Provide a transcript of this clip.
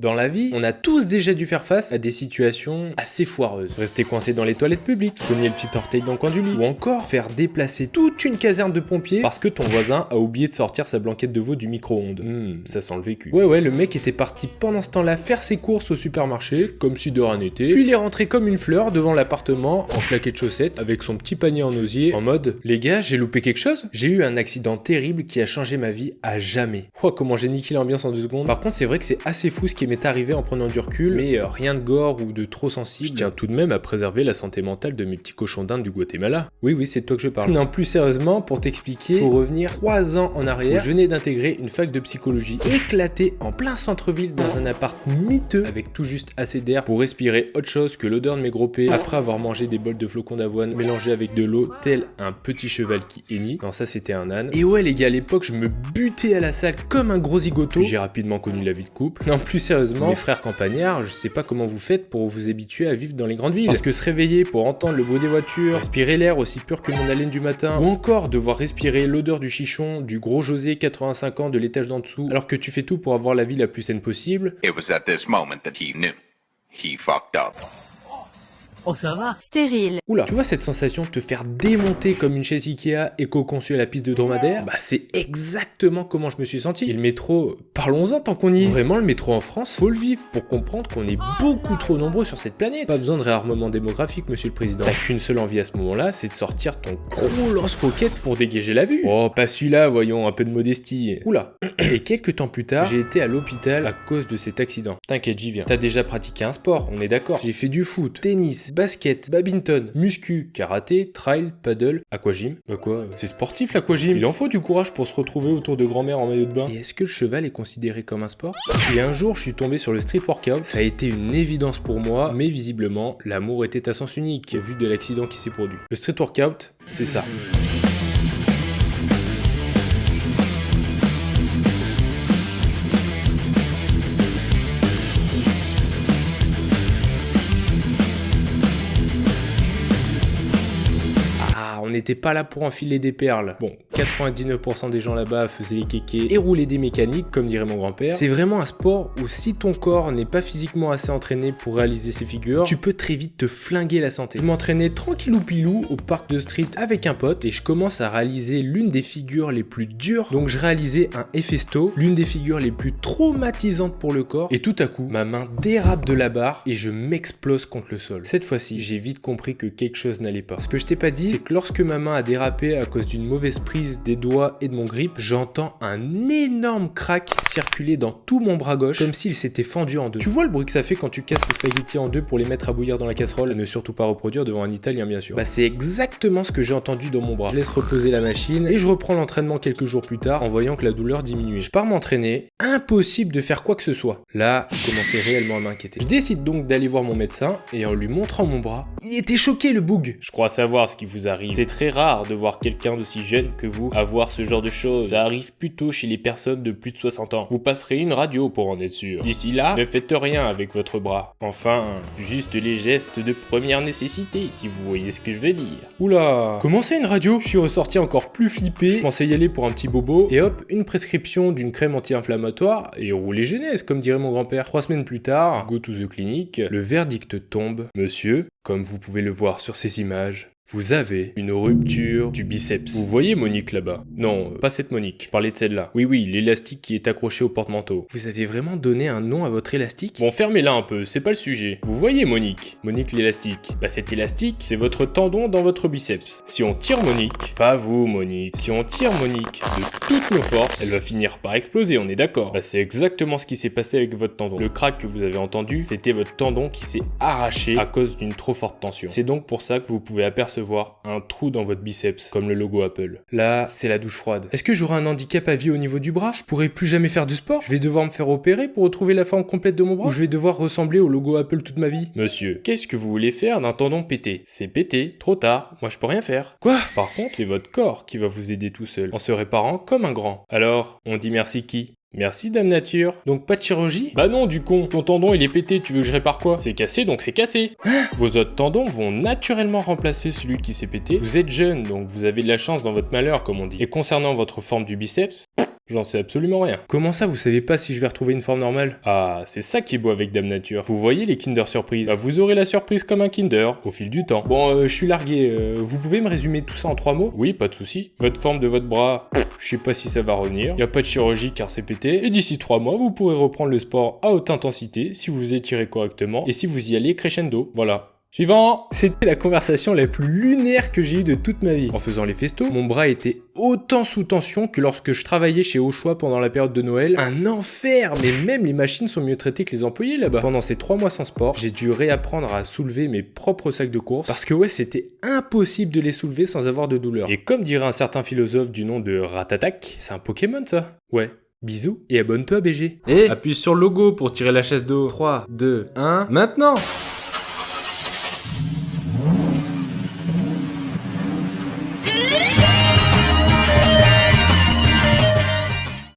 Dans la vie, on a tous déjà dû faire face à des situations assez foireuses. Rester coincé dans les toilettes publiques, cogner le petit orteil dans le coin du lit, ou encore faire déplacer toute une caserne de pompiers parce que ton voisin a oublié de sortir sa blanquette de veau du micro-ondes. Ça sent le vécu. Ouais, le mec était parti pendant ce temps-là faire ses courses au supermarché, comme si de rien n'était, puis il est rentré comme une fleur devant l'appartement, en claquette de chaussettes, avec son petit panier en osier, en mode « Les gars, j'ai loupé quelque chose ?» J'ai eu un accident terrible qui a changé ma vie à jamais. Oh, comment j'ai niqué l'ambiance en 2 secondes. Par contre, c'est vrai que c'est assez fou ce qui m'est arrivé en prenant du recul, mais rien de gore ou de trop sensible. Je tiens tout de même à préserver la santé mentale de mes petits cochons d'Inde du Guatemala. Oui, c'est de toi que je parle. Non, plus sérieusement, pour t'expliquer, faut revenir 3 ans en arrière, où je venais d'intégrer une fac de psychologie éclatée en plein centre-ville dans un appart miteux avec tout juste assez d'air pour respirer autre chose que l'odeur de mes gros pets après avoir mangé des bols de flocons d'avoine mélangés avec de l'eau tel un petit cheval qui hennit. Non, ça c'était un âne. Et ouais les gars, à l'époque je me butais à la salle comme un gros zigoto. J'ai rapidement connu la vie de couple. Non, plus sérieusement, mes frères campagnards, je sais pas comment vous faites pour vous habituer à vivre dans les grandes villes. Parce que se réveiller pour entendre le bruit des voitures, respirer l'air aussi pur que mon haleine du matin, ou encore devoir respirer l'odeur du chichon, du gros José 85 ans de l'étage d'en dessous, alors que tu fais tout pour avoir la vie la plus saine possible. It was at this moment that he knew. He fucked up. Oh, ça va? Stérile. Oula, tu vois cette sensation de te faire démonter comme une chaise Ikea éco-conçue à la piste de dromadaire? Bah c'est exactement comment je me suis senti. Et le métro, parlons-en tant qu'on y est. Vraiment, le métro en France, faut le vivre pour comprendre qu'on est beaucoup trop nombreux sur cette planète. Pas besoin de réarmement démographique, monsieur le président. T'as qu'une seule envie à ce moment-là, c'est de sortir ton gros lance-roquette pour dégager la vue. Oh, pas celui-là, voyons, un peu de modestie. Oula. Et quelques temps plus tard, j'ai été à l'hôpital à cause de cet accident. T'inquiète, j'y viens. T'as déjà pratiqué un sport, on est d'accord. J'ai fait du foot, tennis, basket, badminton, muscu, karaté, trail, paddle, aquagym. Bah quoi, c'est sportif l'aquagym. Il en faut du courage pour se retrouver autour de grand-mère en maillot de bain. Et est-ce que le cheval est considéré comme un sport? Et un jour, je suis tombé sur le street workout. Ça a été une évidence pour moi, mais visiblement, l'amour était à sens unique, vu de l'accident qui s'est produit. Le street workout, c'est ça. On n'était pas là pour enfiler des perles. Bon, 99% des gens là-bas faisaient les kékés et roulaient des mécaniques, comme dirait mon grand-père. C'est vraiment un sport où si ton corps n'est pas physiquement assez entraîné pour réaliser ces figures, tu peux très vite te flinguer la santé. Je m'entraînais tranquillou pilou au parc de street avec un pote et je commence à réaliser l'une des figures les plus dures. Donc je réalisais un Hefesto, l'une des figures les plus traumatisantes pour le corps. Et tout à coup, ma main dérape de la barre et je m'explose contre le sol. Cette fois-ci, j'ai vite compris que quelque chose n'allait pas. Ce que je t'ai pas dit, c'est que lorsque ma main a dérapé à cause d'une mauvaise prise des doigts et de mon grip, j'entends un énorme crack circuler dans tout mon bras gauche, comme s'il s'était fendu en deux. Tu vois le bruit que ça fait quand tu casses les spaghettis en deux pour les mettre à bouillir dans la casserole? À ne surtout pas reproduire devant un Italien, bien sûr. Bah c'est exactement ce que j'ai entendu dans mon bras. Je laisse reposer la machine et je reprends l'entraînement quelques jours plus tard en voyant que la douleur diminuait. Je pars m'entraîner, impossible de faire quoi que ce soit. Là, je commençais réellement à m'inquiéter. Je décide donc d'aller voir mon médecin et en lui montrant mon bras, il était choqué le boug. Je crois savoir ce qui vous arrive. C'est très rare de voir quelqu'un d'aussi jeune que vous avoir ce genre de choses. Ça arrive plutôt chez les personnes de plus de 60 ans. Vous passerez une radio pour en être sûr. D'ici là, ne faites rien avec votre bras. Enfin, juste les gestes de première nécessité, si vous voyez ce que je veux dire. Oula, comment c'est une radio? Je suis ressorti encore plus flippé. Je pensais y aller pour un petit bobo. Et hop, une prescription d'une crème anti-inflammatoire et rouler jeunesse, comme dirait mon grand-père. 3 semaines plus tard, go to the clinic, le verdict tombe. Monsieur, comme vous pouvez le voir sur ces images, vous avez une rupture du biceps. Vous voyez Monique là-bas? Non, pas cette Monique, je parlais de celle-là. Oui, l'élastique qui est accroché au porte-manteau. Vous avez vraiment donné un nom à votre élastique? Bon, fermez-la un peu, c'est pas le sujet. Vous voyez Monique? Monique l'élastique. Bah cet élastique, c'est votre tendon dans votre biceps. Si on tire Monique, pas vous Monique, si on tire Monique de toutes nos forces, elle va finir par exploser, on est d'accord? Bah c'est exactement ce qui s'est passé avec votre tendon. Le crack que vous avez entendu, c'était votre tendon qui s'est arraché à cause d'une trop forte tension. C'est donc pour ça que vous pouvez apercevoir un trou dans votre biceps, comme le logo Apple. Là, c'est la douche froide. Est-ce que j'aurai un handicap à vie au niveau du bras? Je pourrai plus jamais faire du sport? Je vais devoir me faire opérer pour retrouver la forme complète de mon bras? Ou je vais devoir ressembler au logo Apple toute ma vie? Monsieur, qu'est-ce que vous voulez faire d'un tendon pété? C'est pété, trop tard, moi je peux rien faire. Quoi? Par contre, c'est votre corps qui va vous aider tout seul, en se réparant comme un grand. Alors, on dit merci qui? Merci Dame Nature. Donc pas de chirurgie? Bah non du con, ton tendon il est pété, tu veux que je répare quoi? C'est cassé donc c'est cassé. Vos autres tendons vont naturellement remplacer celui qui s'est pété. Vous êtes jeune donc vous avez de la chance dans votre malheur comme on dit. Et concernant votre forme du biceps, J'en sais absolument rien. Comment ça, vous savez pas si je vais retrouver une forme normale? Ah, c'est ça qui est beau avec Dame Nature. Vous voyez les Kinder Surprise? Bah vous aurez la surprise comme un Kinder, au fil du temps. Bon, je suis largué. Vous pouvez me résumer tout ça en 3 mots? Oui, pas de souci. Votre forme de votre bras, je sais pas si ça va revenir. Y a pas de chirurgie car c'est pété. Et d'ici 3 mois, vous pourrez reprendre le sport à haute intensité si vous étirez correctement et si vous y allez crescendo. Voilà. Suivant! C'était la conversation la plus lunaire que j'ai eue de toute ma vie. En faisant les festos, mon bras était autant sous tension que lorsque je travaillais chez Auchois pendant la période de Noël. Un enfer! Mais même les machines sont mieux traitées que les employés là-bas. Pendant ces 3 mois sans sport, j'ai dû réapprendre à soulever mes propres sacs de course parce que ouais, c'était impossible de les soulever sans avoir de douleur. Et comme dirait un certain philosophe du nom de Ratatak, C'est un Pokémon ça? ouais. Bisous et abonne-toi BG. Et appuie sur le logo pour tirer la chasse d'eau. 3, 2, 1, maintenant!